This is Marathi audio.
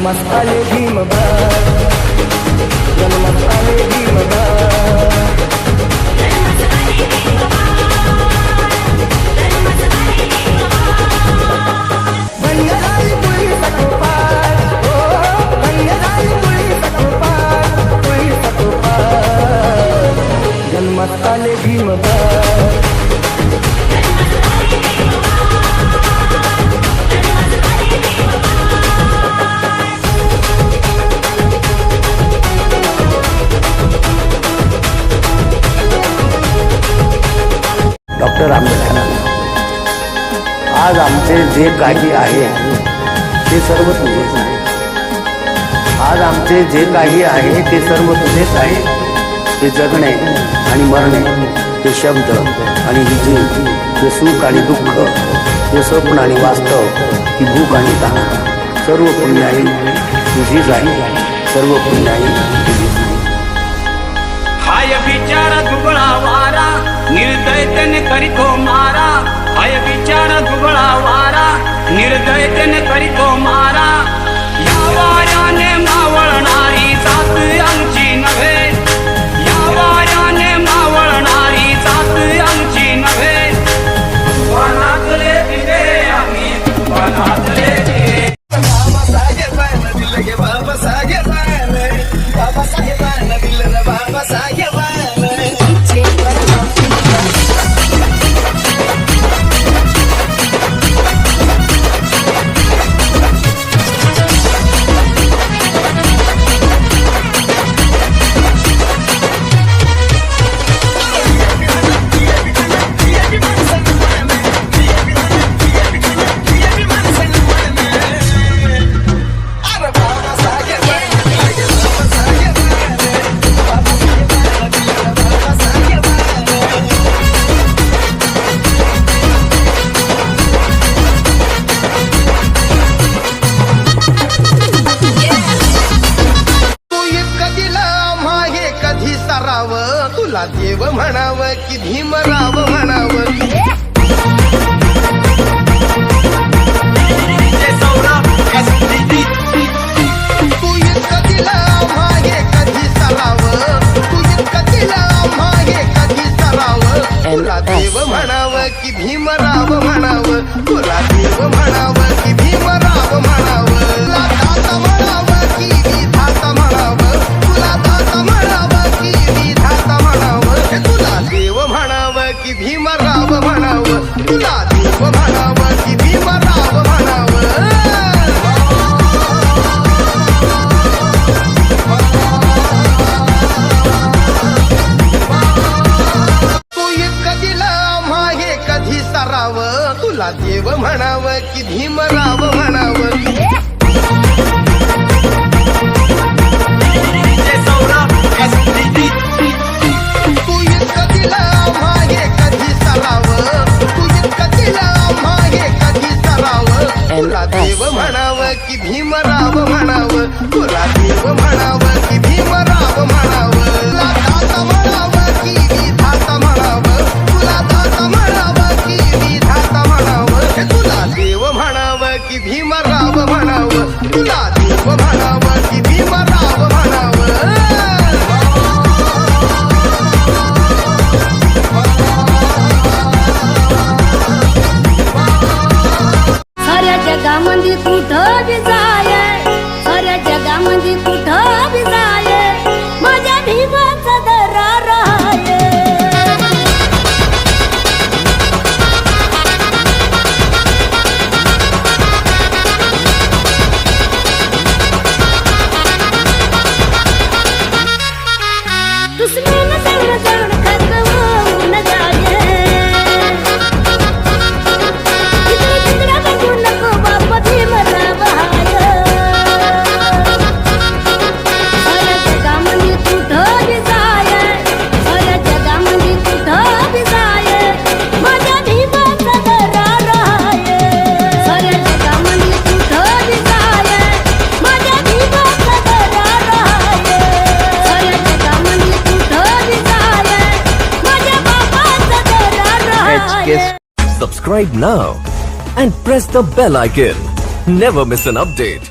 जन्मात आले भीमबाळ, जन्मात आले भीमबाळ, बंगाली पुलिस कोपाल, ओ बंगाली पुलिस कोपाल, पुलिस कोपाल, जन्मात आले भीमबाळ. डॉक्टर आंबेडकर, आज आमचे जे काही आहे ते सर्व तुझेच आहे. आज आमचे जे काही आहे ते सर्व तुझेच आहे. ते जगणे आणि मरणे, ते शब्द आणि ही जीव, ते सुख आणि दुःख, ते स्वप्न आणि वास्तव, ही भूक आणि तहान, सर्व पुण्याई तुझीच आहे. सर्व पुण्याई तुझीच आहे. हाय बिचारा दुबळा वारा, निर्दयतेने करीतो मारा. हाय बिचारा दुबळा वारा, निर्दयतेने करीतो मारा. या वाऱ्याने मावळणारी जात आमची नव्हे, या वाऱ्याने मावळणारी जात आमची नव्हे. वनातले दिले आम्ही, वनातले दिले. बाबासाहेबांना दिलं गे, बाबासाहेबांना, बाबासाहेबांना दिलं ना, बाबासाहेबांना. तुला देव म्हणावं की भीमराव म्हणावं. तू इतकं दिला मागे कधी सरावं, तू इतकं दिला मागे कधी सरावं. तुला देव म्हणावं की भीमराव म्हणावं, तुला देव म्हणावं की भीमराव म्हणावं. तुला दाता म्हणावं की विधाता म्हणावं, तुला दाता म्हणावं की विधाता म्हणावं. तुला देव म्हणावं की भीमराव म्हणावं, तुला देव म्हणावं की भीमराव म्हणावं. तू इतकं दिलं मागे कधी सरावं, तुला देव म्हणावं की भीमराव म्हणावं. तू इतकं दिलं मागे कधी सरावं, तू इतकं दिलं मागे कधी सरावं. तुला देव म्हणावं की भीमराव म्हणावं, तुला देव म्हणावं की भीमराव म्हणावं. तुला दाता म्हणावं की विधाता म्हणावं, तुला दाता म्हणावं की विधाता म्हणावं. तुला देव म्हणावं की भीमराव म्हणावं, तुला देव म्हणावं की भीमराव म्हणावं. साऱ्या जगामध्ये कुठं बी जाय, साऱ्या जगामध्ये कुठं बी जाय, माझ्या भीमाचा दरार आहे. दुश्मन जण जण खतवून जाय, इकडे तिकडे बघू नको बाप भीमराव हाय. साऱ्या जगामध्ये कुठं बी जाय, साऱ्या जगामध्ये कुठं बी जाय, माझ्या भीमाचा दरार आहे. साऱ्या जगामध्ये कुठं बी जाय, माझ्या भीमाचा दरार आहे. साऱ्या जगामध्ये कुठं बी जाय, माझ्या बाबाचा दरार आहे. Subscribe now and press the bell icon. Never miss an update.